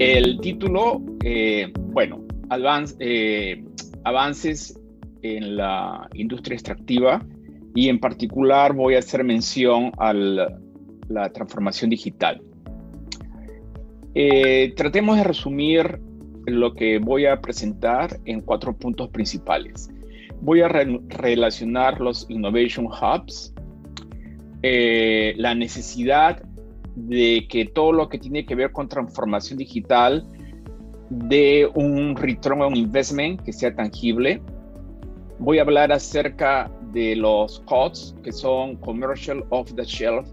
El título, avances en la industria extractiva, y en particular voy a hacer mención a la transformación digital. Tratemos de resumir lo que voy a presentar en 4 puntos principales. Voy a relacionar los Innovation Hubs, la necesidad de que todo lo que tiene que ver con transformación digital dé un return on investment que sea tangible. Voy a hablar acerca de los COTS, que son Commercial Off the Shelf,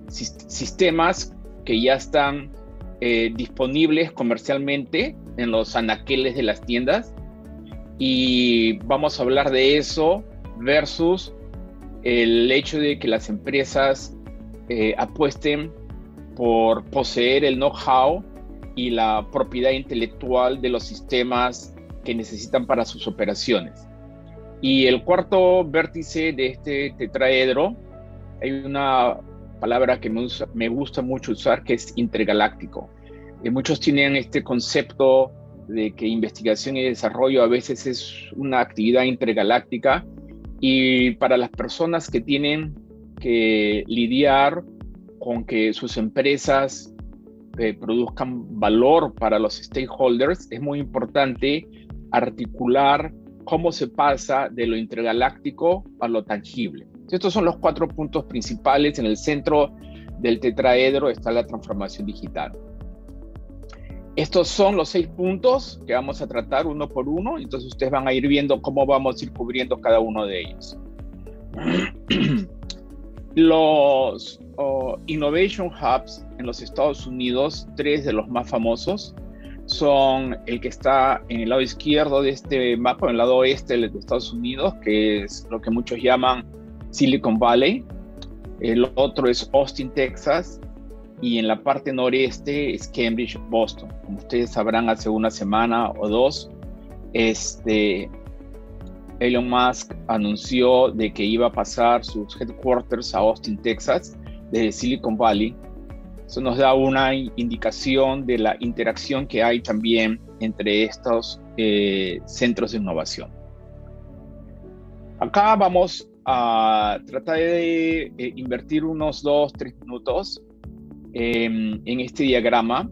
sistemas que ya están disponibles comercialmente en los anaqueles de las tiendas, y vamos a hablar de eso versus el hecho de que las empresas apuesten por poseer el know-how y la propiedad intelectual de los sistemas que necesitan para sus operaciones. Y el cuarto vértice de este tetraedro, hay una palabra que me gusta mucho usar, que es intergaláctico. Muchos tienen este concepto de que investigación y desarrollo a veces es una actividad intergaláctica, y para las personas que tienen que lidiar con que sus empresas produzcan valor para los stakeholders, es muy importante articular cómo se pasa de lo intergaláctico a lo tangible. Estos son los 4 puntos principales. En el centro del tetraedro está la transformación digital. Estos son los 6 puntos que vamos a tratar uno por uno, entonces ustedes van a ir viendo cómo vamos a ir cubriendo cada uno de ellos. Los Innovation Hubs en los Estados Unidos, 3 de los más famosos, son el que está en el lado izquierdo de este mapa, en el lado oeste de Estados Unidos, que es lo que muchos llaman Silicon Valley. El otro es Austin, Texas, y en la parte noreste es Cambridge, Boston. Como ustedes sabrán, hace una semana o 2, Elon Musk anunció de que iba a pasar sus headquarters a Austin, Texas, desde Silicon Valley. Eso nos da una indicación de la interacción que hay también entre estos centros de innovación. Acá vamos a tratar de invertir unos 2-3 minutos en este diagrama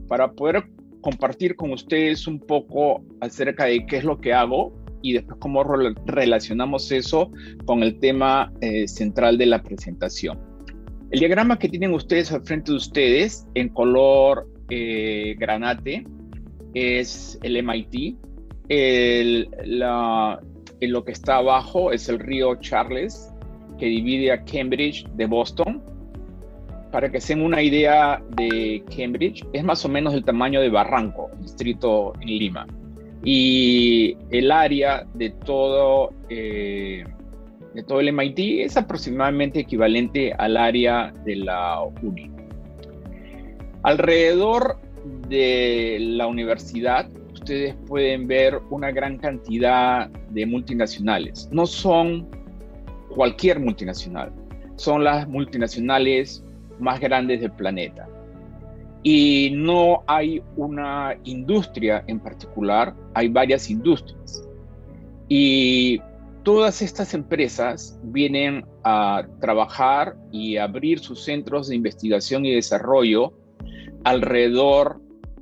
para poder compartir con ustedes un poco acerca de qué es lo que hago y después cómo relacionamos eso con el tema central de la presentación. El diagrama que tienen ustedes al frente de ustedes en color granate es el MIT. Lo que está abajo es el río Charles, que divide a Cambridge de Boston. Para que se den una idea de Cambridge, es más o menos del tamaño de Barranco, distrito en Lima. Y el área de todo el MIT es aproximadamente equivalente al área de la UNI. Alrededor de la universidad, ustedes pueden ver una gran cantidad de multinacionales. No son cualquier multinacional, son las multinacionales más grandes del planeta. Y no hay una industria en particular, hay varias industrias. Y todas estas empresas vienen a trabajar y abrir sus centros de investigación y desarrollo alrededor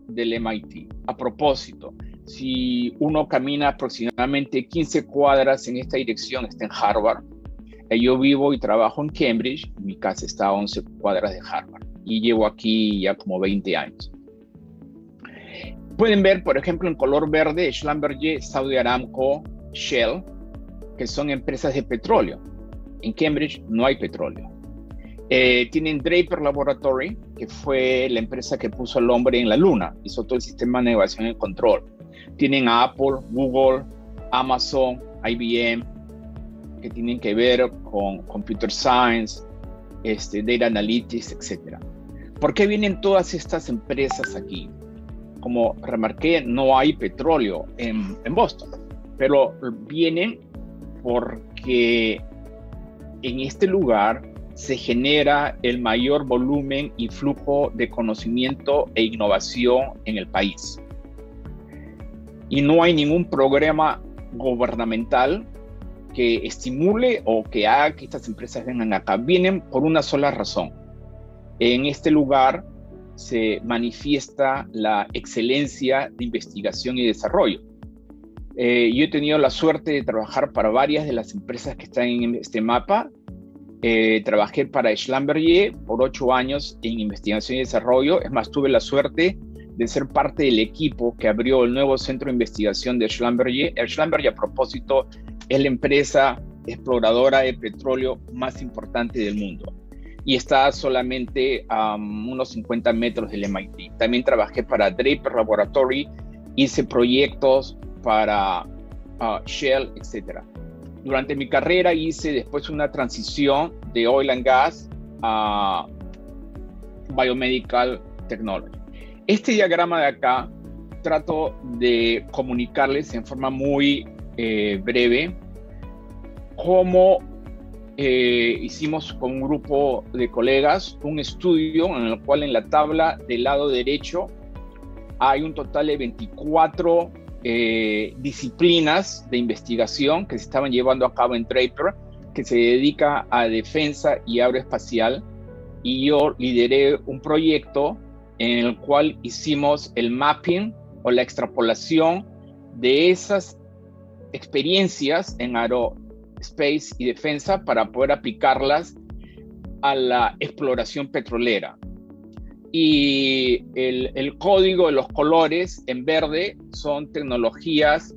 del MIT. A propósito, si uno camina aproximadamente 15 cuadras en esta dirección, está en Harvard. Yo vivo y trabajo en Cambridge, mi casa está a 11 cuadras de Harvard y llevo aquí ya como 20 años. Pueden ver, por ejemplo, en color verde, Schlumberger, Saudi Aramco, Shell, que son empresas de petróleo. En Cambridge no hay petróleo. Tienen Draper Laboratory, que fue la empresa que puso al hombre en la luna, hizo todo el sistema de navegación y control. Tienen a Apple, Google, Amazon, IBM, que tienen que ver con Computer Science, Data Analytics, etc. ¿Por qué vienen todas estas empresas aquí? Como remarqué, no hay petróleo en Boston, pero vienen porque en este lugar se genera el mayor volumen y flujo de conocimiento e innovación en el país. Y no hay ningún programa gubernamental que estimule o que haga que estas empresas vengan acá. Vienen por una sola razón. En este lugar se manifiesta la excelencia de investigación y desarrollo. Yo he tenido la suerte de trabajar para varias de las empresas que están en este mapa. Trabajé para Schlumberger por 8 años en investigación y desarrollo. Es más, tuve la suerte de ser parte del equipo que abrió el nuevo centro de investigación de Schlumberger. El Schlumberger, a propósito, es la empresa exploradora de petróleo más importante del mundo y está solamente a unos 50 metros del MIT. También trabajé para Draper Laboratory, hice proyectos para Shell, etc. Durante mi carrera hice después una transición de oil and gas a biomedical technology. Este diagrama de acá trato de comunicarles en forma muy breve cómo hicimos con un grupo de colegas un estudio en el cual en la tabla del lado derecho hay un total de 24 disciplinas de investigación que se estaban llevando a cabo en Draper, que se dedica a defensa y aeroespacial, y yo lideré un proyecto en el cual hicimos el mapping o la extrapolación de esas experiencias en aerospace y defensa para poder aplicarlas a la exploración petrolera. Y el código de los colores en verde son tecnologías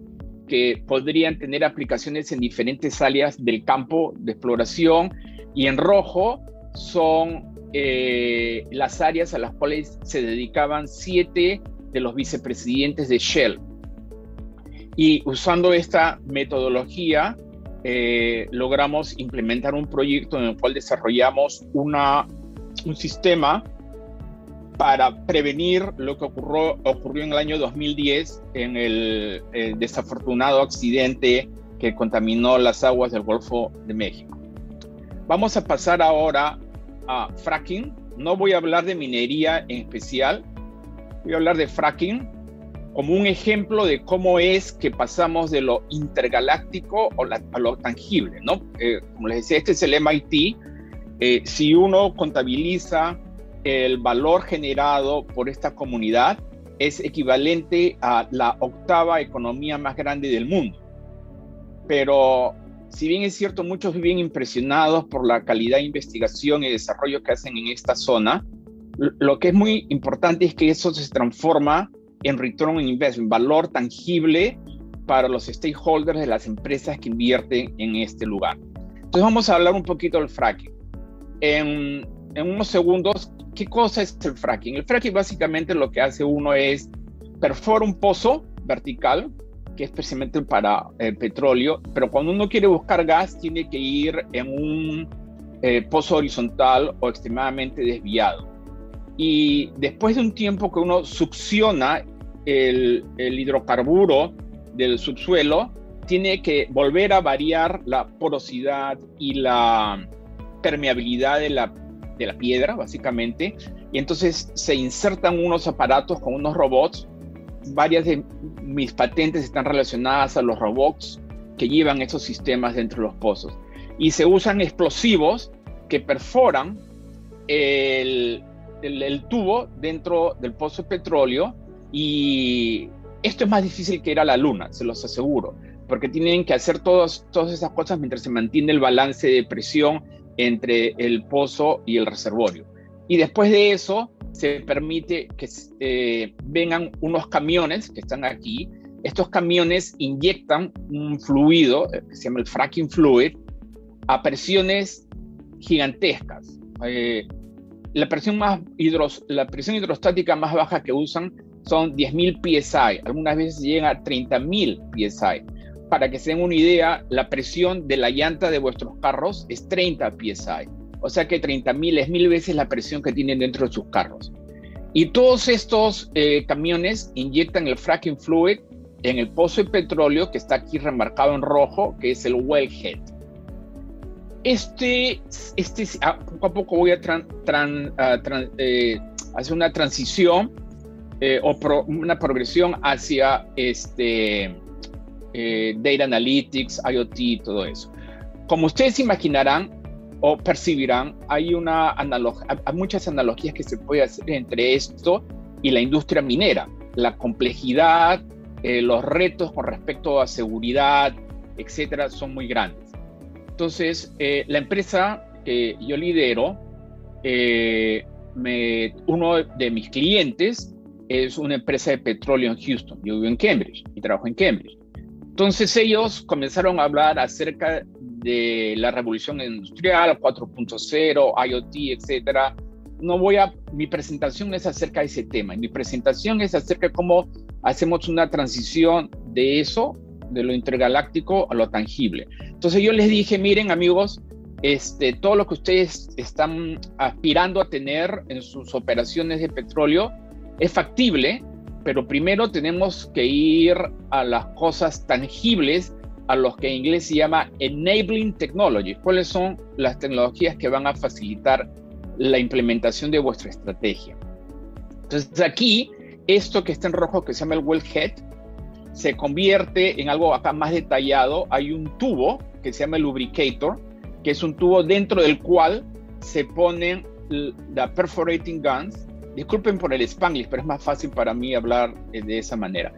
que podrían tener aplicaciones en diferentes áreas del campo de exploración, y en rojo son las áreas a las cuales se dedicaban 7 de los vicepresidentes de Shell. Y usando esta metodología logramos implementar un proyecto en el cual desarrollamos un sistema para prevenir lo que ocurrió en el año 2010 en el desafortunado accidente que contaminó las aguas del Golfo de México. Vamos a pasar ahora a fracking. No voy a hablar de minería en especial, voy a hablar de fracking como un ejemplo de cómo es que pasamos de lo intergaláctico a lo tangible, ¿no? Como les decía, este es el MIT. Si uno contabiliza el valor generado por esta comunidad, es equivalente a la 8ª economía más grande del mundo. Pero si bien es cierto, muchos viven impresionados por la calidad de investigación y desarrollo que hacen en esta zona, lo que es muy importante es que eso se transforma en return on investment, valor tangible para los stakeholders de las empresas que invierten en este lugar. Entonces vamos a hablar un poquito del fracking. En unos segundos, ¿qué cosa es el fracking? El fracking básicamente lo que hace uno es perfora un pozo vertical, que es precisamente para el petróleo, pero cuando uno quiere buscar gas tiene que ir en un pozo horizontal o extremadamente desviado. Y después de un tiempo que uno succiona el hidrocarburo del subsuelo, tiene que volver a variar la porosidad y la permeabilidad de la piedra, básicamente, y entonces se insertan unos aparatos con unos robots. Varias de mis patentes están relacionadas a los robots que llevan esos sistemas dentro de los pozos, y se usan explosivos que perforan el tubo dentro del pozo de petróleo, y esto es más difícil que ir a la luna, se los aseguro, porque tienen que hacer todas esas cosas mientras se mantiene el balance de presión entre el pozo y el reservorio. Y después de eso se permite que vengan unos camiones que están aquí. Estos camiones inyectan un fluido que se llama el fracking fluid a presiones gigantescas. La presión hidrostática más baja que usan son 10.000 psi, algunas veces llegan a 30.000 psi. Para que se den una idea, la presión de la llanta de vuestros carros es 30 psi. O sea que 30.000 es 1000 veces la presión que tienen dentro de sus carros. Y todos estos camiones inyectan el fracking fluid en el pozo de petróleo que está aquí remarcado en rojo, que es el wellhead. Poco a poco voy a hacer una transición una progresión hacia Data Analytics, IoT y todo eso. Como ustedes imaginarán o percibirán, hay muchas analogías que se puede hacer entre esto y la industria minera. La complejidad, los retos con respecto a seguridad, etcétera, son muy grandes. Entonces, la empresa que yo lidero, uno de mis clientes es una empresa de petróleo en Houston. Yo vivo en Cambridge y trabajo en Cambridge. Entonces ellos comenzaron a hablar acerca de la revolución industrial, 4.0, IoT, etcétera. Mi presentación es acerca de ese tema. Mi presentación es acerca de cómo hacemos una transición de eso, de lo intergaláctico a lo tangible. Entonces yo les dije, miren amigos, todo lo que ustedes están aspirando a tener en sus operaciones de petróleo es factible, pero primero tenemos que ir a las cosas tangibles, a los que en inglés se llama enabling technologies. ¿Cuáles son las tecnologías que van a facilitar la implementación de vuestra estrategia? Entonces aquí, esto que está en rojo, que se llama el wellhead, se convierte en algo acá más detallado. Hay un tubo que se llama el lubricator, que es un tubo dentro del cual se ponen las perforating guns. Disculpen por el Spanglish, pero es más fácil para mí hablar de esa manera.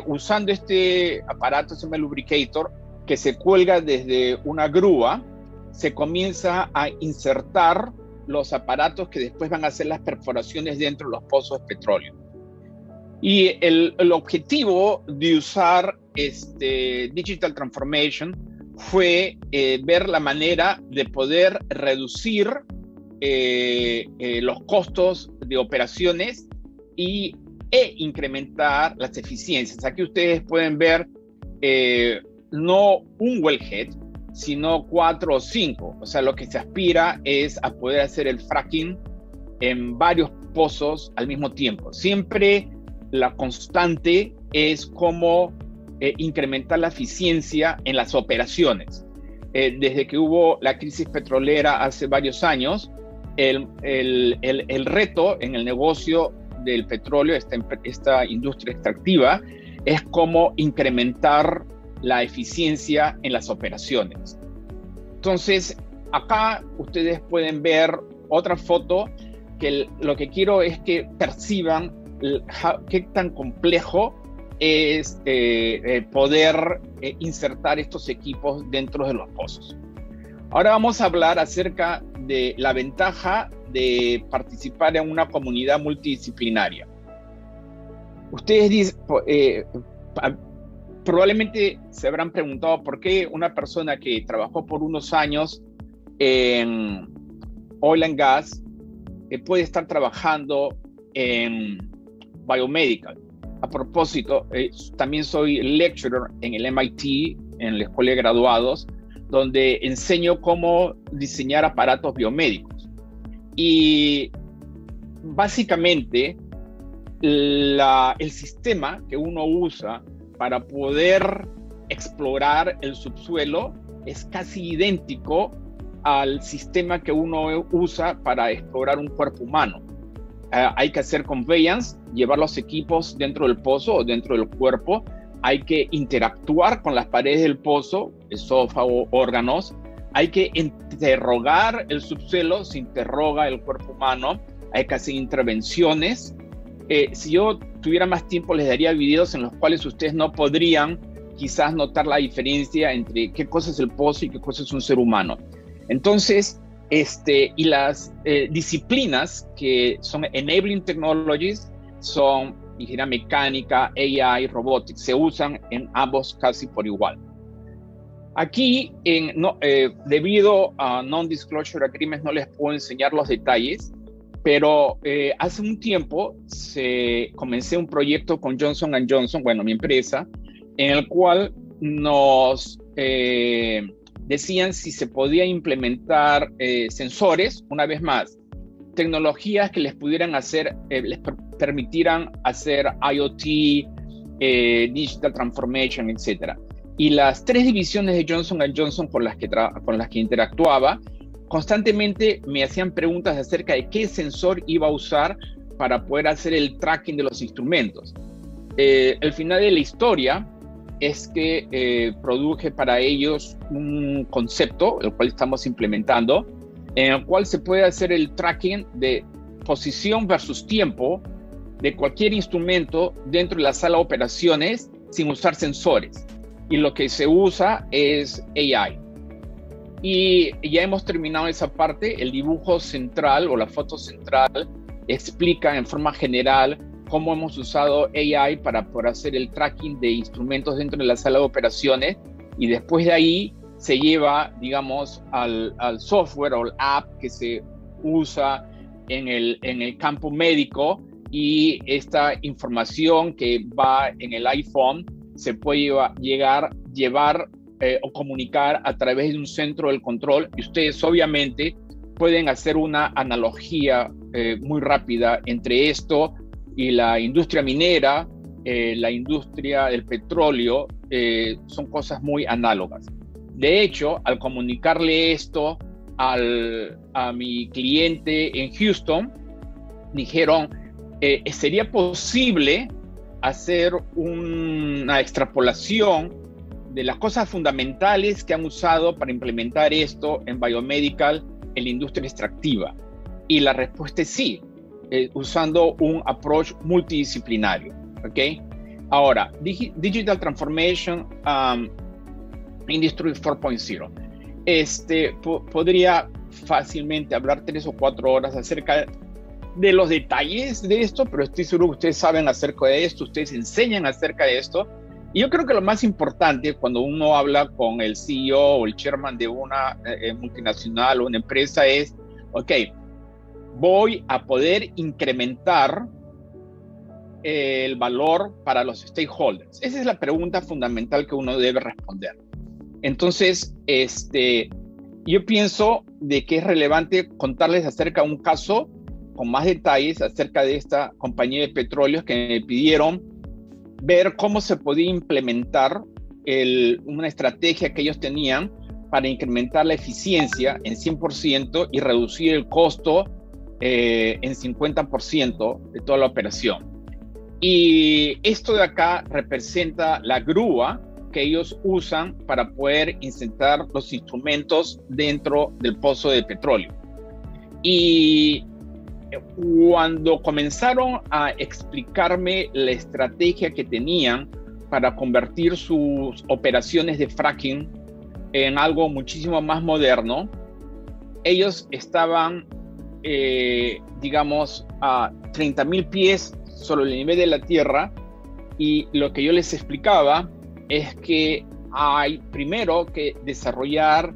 Usando este aparato, se llama el lubricator, que se cuelga desde una grúa, se comienza a insertar los aparatos que después van a hacer las perforaciones dentro de los pozos de petróleo. Y el objetivo de usar Digital Transformation fue ver la manera de poder reducir los costos de operaciones e incrementar las eficiencias. Aquí ustedes pueden ver no un wellhead, sino 4 o 5. O sea, lo que se aspira es a poder hacer el fracking en varios pozos al mismo tiempo. Siempre la constante es cómo incrementar la eficiencia en las operaciones. Desde que hubo la crisis petrolera hace varios años, el reto en el negocio del petróleo, esta industria extractiva, es cómo incrementar la eficiencia en las operaciones. Entonces, acá ustedes pueden ver otra foto que lo que quiero es que perciban qué tan complejo es poder insertar estos equipos dentro de los pozos. Ahora vamos a hablar acerca de la ventaja de participar en una comunidad multidisciplinaria. Ustedes probablemente se habrán preguntado por qué una persona que trabajó por unos años en oil and gas puede estar trabajando en biomedical. A propósito, también soy lecturer en el MIT, en la Escuela de Graduados, donde enseño cómo diseñar aparatos biomédicos. Y básicamente el sistema que uno usa para poder explorar el subsuelo es casi idéntico al sistema que uno usa para explorar un cuerpo humano. Hay que hacer conveyance, llevar los equipos dentro del pozo o dentro del cuerpo. Hay que interactuar con las paredes del pozo, esófago, órganos. Hay que interrogar el subsuelo, se interroga el cuerpo humano. Hay que hacer intervenciones. Si yo tuviera más tiempo, les daría videos en los cuales ustedes no podrían quizás notar la diferencia entre qué cosa es el pozo y qué cosa es un ser humano. Entonces, y las disciplinas que son enabling technologies son ingeniería mecánica, AI, robotics. Se usan en ambos casi por igual. Aquí, debido a non-disclosure agreements, no les puedo enseñar los detalles, pero hace un tiempo comencé un proyecto con Johnson & Johnson, bueno, mi empresa, en el cual nos decían si se podía implementar sensores, una vez más, tecnologías que les pudieran hacer, les permitieran hacer IoT, Digital Transformation, etc. Y las 3 divisiones de Johnson Johnson con las que interactuaba, constantemente me hacían preguntas acerca de qué sensor iba a usar para poder hacer el tracking de los instrumentos. El final de la historia es que produje para ellos un concepto, el cual estamos implementando, en el cual se puede hacer el tracking de posición versus tiempo de cualquier instrumento dentro de la sala de operaciones sin usar sensores. Y lo que se usa es AI. Y ya hemos terminado esa parte. El dibujo central o la foto central explica en forma general cómo hemos usado AI para poder hacer el tracking de instrumentos dentro de la sala de operaciones, y después de ahí se lleva, digamos, al software o al app que se usa en el campo médico, y esta información que va en el iPhone se puede llevar o comunicar a través de un centro del control, y ustedes obviamente pueden hacer una analogía muy rápida entre esto y la industria minera, la industria del petróleo. Son cosas muy análogas. De hecho, al comunicarle esto a mi cliente en Houston, dijeron, ¿sería posible hacer una extrapolación de las cosas fundamentales que han usado para implementar esto en biomedical en la industria extractiva? Y la respuesta es sí, usando un approach multidisciplinario. ¿Okay? Ahora, Digital Transformation Industry 4.0. Podría fácilmente hablar 3 o 4 horas acerca de los detalles de esto, pero estoy seguro que ustedes saben acerca de esto, ustedes enseñan acerca de esto. Y yo creo que lo más importante cuando uno habla con el CEO o el chairman de una multinacional o una empresa es, ok, voy a poder incrementar el valor para los stakeholders. Esa es la pregunta fundamental que uno debe responder. Entonces, yo pienso de que es relevante contarles acerca de un caso con más detalles acerca de esta compañía de petróleos que me pidieron ver cómo se podía implementar una estrategia que ellos tenían para incrementar la eficiencia en 100% y reducir el costo en 50% de toda la operación. Y esto de acá representa la grúa que ellos usan para poder insertar los instrumentos dentro del pozo de petróleo. Y cuando comenzaron a explicarme la estrategia que tenían para convertir sus operaciones de fracking en algo muchísimo más moderno, ellos estaban, digamos, a 30.000 pies sobre el nivel de la tierra, y lo que yo les explicaba es que hay primero que desarrollar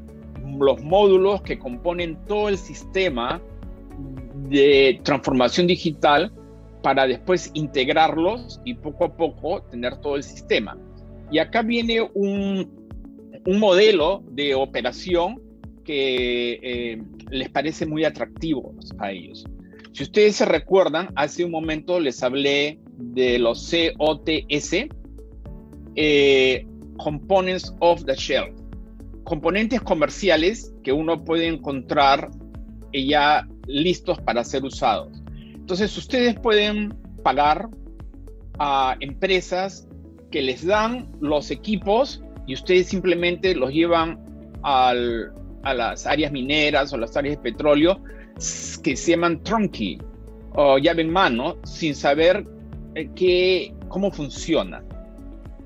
los módulos que componen todo el sistema de transformación digital para después integrarlos y poco a poco tener todo el sistema. Y acá viene un modelo de operación que les parece muy atractivo a ellos. Si ustedes se recuerdan, hace un momento les hablé de los COTS, Components of the Shelf, componentes comerciales que uno puede encontrar ya listos para ser usados. Entonces, ustedes pueden pagar a empresas que les dan los equipos y ustedes simplemente los llevan a las áreas mineras o las áreas de petróleo, que se llaman turnkey o llave en mano, sin saber cómo funciona.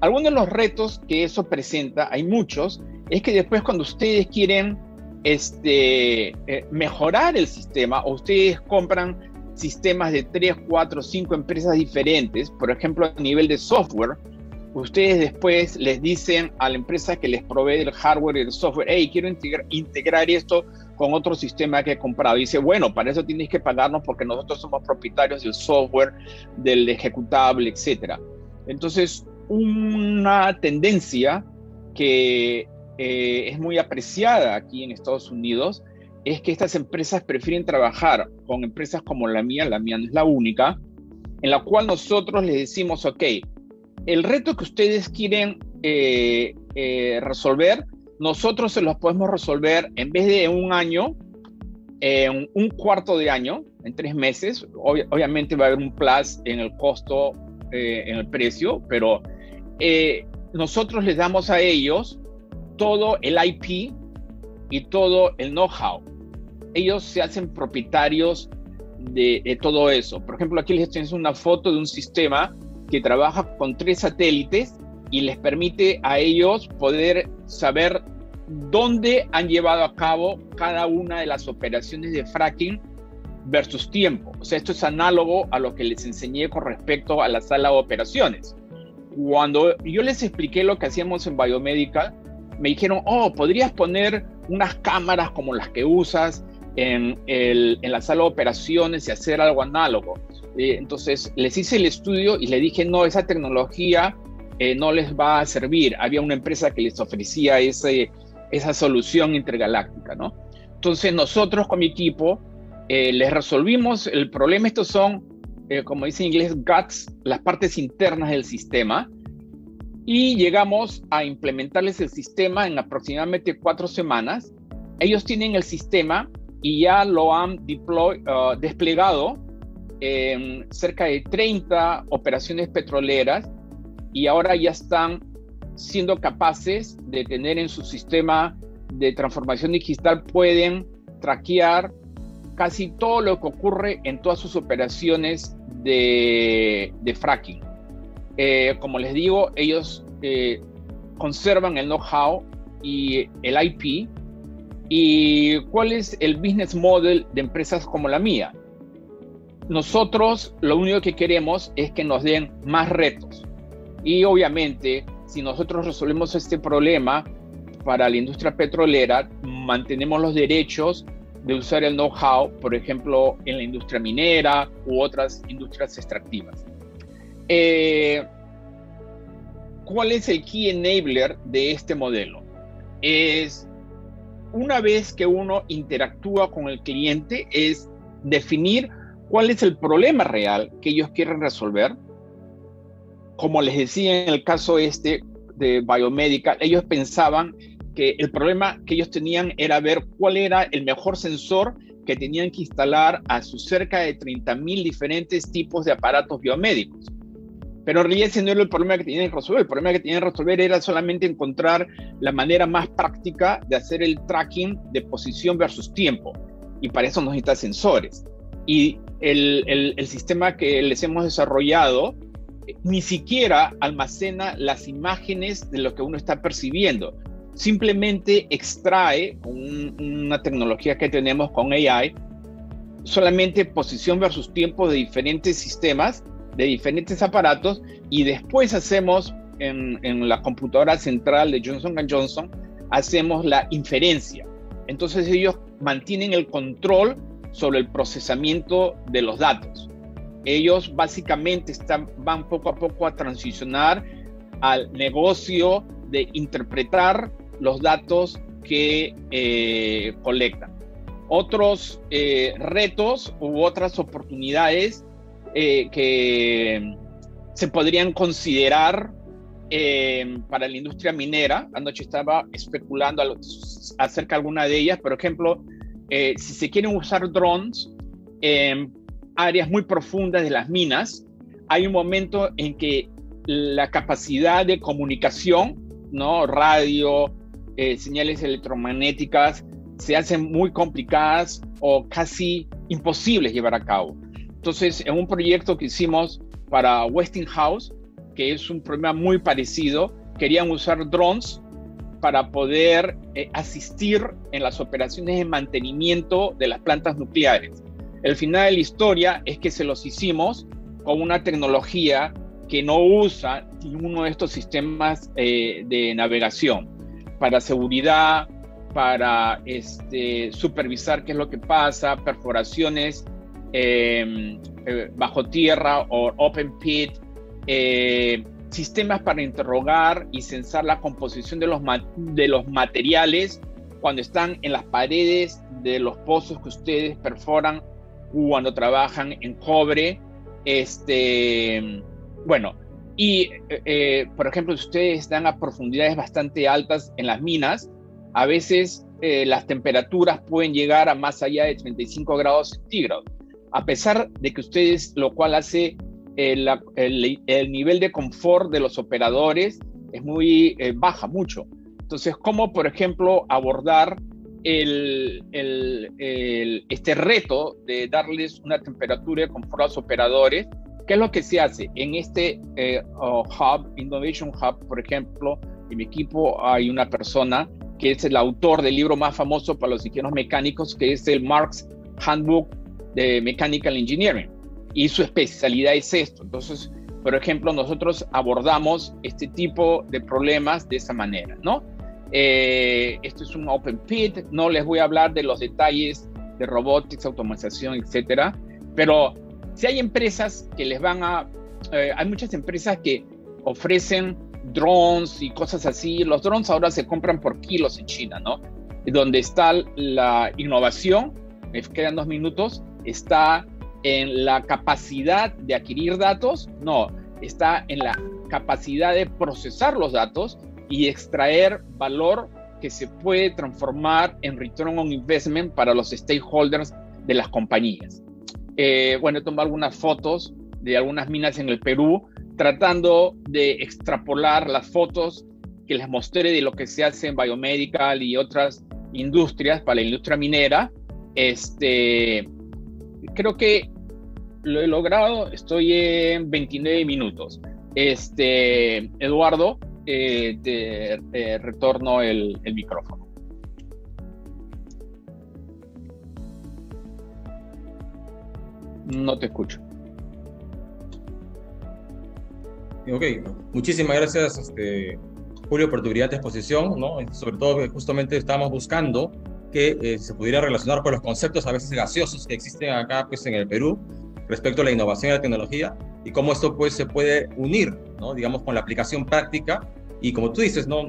Algunos de los retos que eso presenta, hay muchos, es que después cuando ustedes quieren mejorar el sistema, o ustedes compran sistemas de 3, 4, 5 empresas diferentes, por ejemplo a nivel de software, ustedes después les dicen a la empresa que les provee el hardware y el software, hey, quiero integrar esto con otro sistema que he comprado. Y dice, bueno, para eso tienes que pagarnos porque nosotros somos propietarios del software, del ejecutable, etc. Entonces, una tendencia que es muy apreciada aquí en Estados Unidos es que estas empresas prefieren trabajar con empresas como la mía no es la única, en la cual nosotros les decimos, ok, el reto que ustedes quieren resolver, nosotros se los podemos resolver en vez de un año, en un cuarto de año, en 3 meses. Obviamente va a haber un plus en el costo, en el precio, pero nosotros les damos a ellos todo el IP y todo el know-how. Ellos se hacen propietarios de todo eso. Por ejemplo, aquí les tengo una foto de un sistema que trabaja con 3 satélites y les permite a ellos poder saber dónde han llevado a cabo cada una de las operaciones de fracking versus tiempo. O sea, esto es análogo a lo que les enseñé con respecto a la sala de operaciones. Cuando yo les expliqué lo que hacíamos en Biomedical, me dijeron, oh, podrías poner unas cámaras como las que usas en la sala de operaciones y hacer algo análogo. Entonces les hice el estudio y le dije, no, esa tecnología no les va a servir. Había una empresa que les ofrecía esa solución intergaláctica, ¿no? Entonces nosotros con mi equipo les resolvimos el problema. Estos son, como dice en inglés, guts, las partes internas del sistema, y llegamos a implementarles el sistema en aproximadamente 4 semanas. Ellos tienen el sistema y ya lo han desplegado en cerca de 30 operaciones petroleras, y ahora ya están siendo capaces de tener en su sistema de transformación digital, pueden traquear casi todo lo que ocurre en todas sus operaciones de fracking. Como les digo, ellos conservan el know-how y el IP. ¿Y cuál es el business model de empresas como la mía? Nosotros lo único que queremos es que nos den más retos. Y obviamente, si nosotros resolvemos este problema para la industria petrolera, mantenemos los derechos de usar el know-how, por ejemplo, en la industria minera u otras industrias extractivas. ¿Cuál es el key enabler de este modelo? Es, una vez que uno interactúa con el cliente, es definir cuál es el problema real que ellos quieren resolver. Como les decía en el caso de Biomedical, ellos pensaban que el problema que ellos tenían era ver cuál era el mejor sensor que tenían que instalar a sus cerca de 30.000 diferentes tipos de aparatos biomédicos. Pero en realidad ese no era el problema que tenían que resolver. El problema que tenían que resolver era solamente encontrar la manera más práctica de hacer el tracking de posición versus tiempo. Y para eso nos necesitan sensores. Y el sistema que les hemos desarrollado ni siquiera almacena las imágenes de lo que uno está percibiendo. Simplemente extrae con una tecnología que tenemos con AI, solamente posición versus tiempo de diferentes sistemas, de diferentes aparatos, y después hacemos en la computadora central de Johnson & Johnson, hacemos la inferencia. Entonces ellos mantienen el control sobre el procesamiento de los datos. Ellos básicamente van poco a poco a transicionar al negocio de interpretar los datos que colectan. Otros retos u otras oportunidades que se podrían considerar para la industria minera. Anoche estaba especulando acerca de alguna de ellas. Por ejemplo, si se quieren usar drones en áreas muy profundas de las minas, hay un momento en que la capacidad de comunicación, ¿no? Radio, señales electromagnéticas, se hacen muy complicadas o casi imposibles llevar a cabo. Entonces, en un proyecto que hicimos para Westinghouse, que es un problema muy parecido, querían usar drones para poder asistir en las operaciones de mantenimiento de las plantas nucleares. El final de la historia es que se los hicimos con una tecnología que no usa ninguno de estos sistemas de navegación, para seguridad, para supervisar qué es lo que pasa, perforaciones bajo tierra o open pit, sistemas para interrogar y censar la composición de los materiales cuando están en las paredes de los pozos que ustedes perforan cuando trabajan en cobre. Bueno, Por ejemplo, si ustedes están a profundidades bastante altas en las minas, a veces las temperaturas pueden llegar a más allá de 35 grados centígrados. A pesar de que ustedes, lo cual hace el nivel de confort de los operadores es muy baja, mucho. Entonces, ¿cómo, por ejemplo, abordar este reto de darles una temperatura de confort a los operadores? ¿Qué es lo que se hace? En este Innovation Hub, por ejemplo, en mi equipo hay una persona que es el autor del libro más famoso para los ingenieros mecánicos, que es el Mark's Handbook de Mechanical Engineering. Y su especialidad es esto. Entonces, por ejemplo, nosotros abordamos este tipo de problemas de esa manera, ¿no? Esto es un open pit, no les voy a hablar de los detalles de robotics, automatización, etcétera, pero si hay empresas que les van a... hay muchas empresas que ofrecen drones y cosas así. Los drones ahora se compran por kilos en China, ¿no? Donde está la innovación, me quedan 2 minutos, está en la capacidad de adquirir datos, no, está en la capacidad de procesar los datos y extraer valor que se puede transformar en return on investment para los stakeholders de las compañías. Bueno, he tomado algunas fotos de algunas minas en el Perú, tratando de extrapolar las fotos que les mostré de lo que se hace en biomedical y otras industrias para la industria minera. Creo que lo he logrado, estoy en 29 minutos. Eduardo, te retorno el micrófono. No te escucho. Ok, muchísimas gracias, Julio, por tu brillante exposición, ¿no? Sobre todo que justamente estábamos buscando que se pudiera relacionar con los conceptos a veces gaseosos que existen acá, pues, en el Perú respecto a la innovación y la tecnología y cómo esto, pues, se puede unir, ¿no? Digamos, con la aplicación práctica. Y como tú dices, no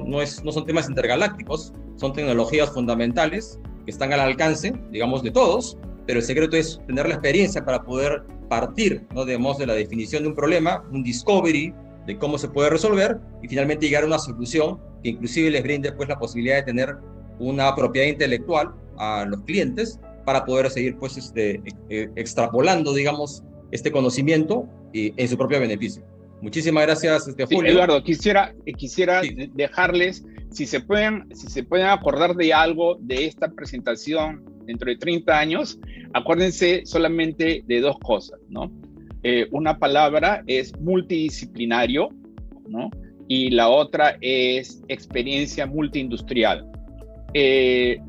son temas intergalácticos, son tecnologías fundamentales que están al alcance, digamos, de todos, pero el secreto es tener la experiencia para poder partir, ¿no? Digamos, de la definición de un problema, un discovery de cómo se puede resolver y finalmente llegar a una solución que inclusive les brinde, pues, la posibilidad de tener una propiedad intelectual a los clientes para poder seguir, pues, extrapolando, digamos, este conocimiento en su propio beneficio. Muchísimas gracias, Julio. Sí, Eduardo, quisiera sí, dejarles, si se pueden acordar de algo de esta presentación dentro de 30 años, acuérdense solamente de 2 cosas, ¿no? Una palabra es multidisciplinario, ¿no? Y la otra es experiencia multiindustrial. El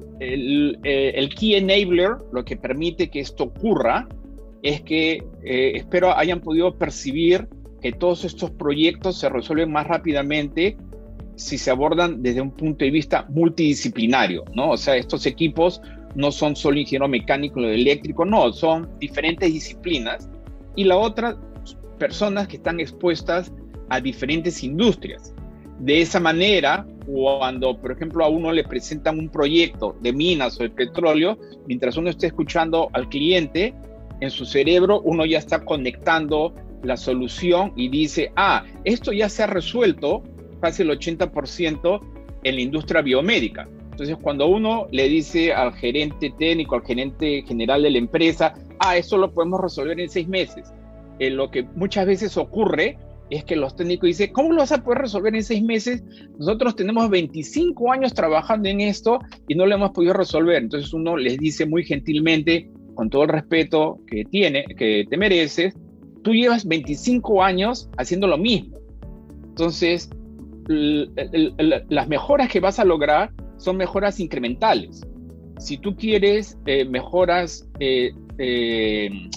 key enabler, lo que permite que esto ocurra, es que espero hayan podido percibir que todos estos proyectos se resuelven más rápidamente si se abordan desde un punto de vista multidisciplinario, ¿no? O sea, estos equipos no son solo ingeniero mecánico o eléctrico, no, son diferentes disciplinas. Y la otra, personas que están expuestas a diferentes industrias. De esa manera, cuando, por ejemplo, a uno le presentan un proyecto de minas o de petróleo, mientras uno esté escuchando al cliente, en su cerebro uno ya está conectando la solución y dice, esto ya se ha resuelto casi el 80% en la industria biomédica. Entonces, cuando uno le dice al gerente técnico, al gerente general de la empresa, esto lo podemos resolver en 6 meses. Lo que muchas veces ocurre es que los técnicos dicen, ¿cómo lo vas a poder resolver en 6 meses? Nosotros tenemos 25 años trabajando en esto y no lo hemos podido resolver. Entonces uno les dice muy gentilmente, con todo el respeto que te mereces, tú llevas 25 años haciendo lo mismo. Entonces, las mejoras que vas a lograr son mejoras incrementales. Si tú quieres mejoras,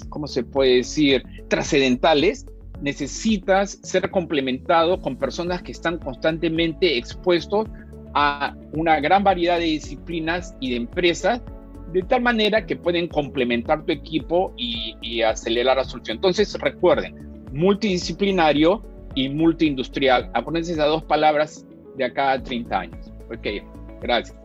¿cómo se puede decir?, trascendentales, necesitas ser complementado con personas que están constantemente expuestos a una gran variedad de disciplinas y de empresas, de tal manera que pueden complementar tu equipo y acelerar la solución. Entonces, recuerden, multidisciplinario y multiindustrial. Acuérdense esas 2 palabras de acá a 30 años. Ok, gracias.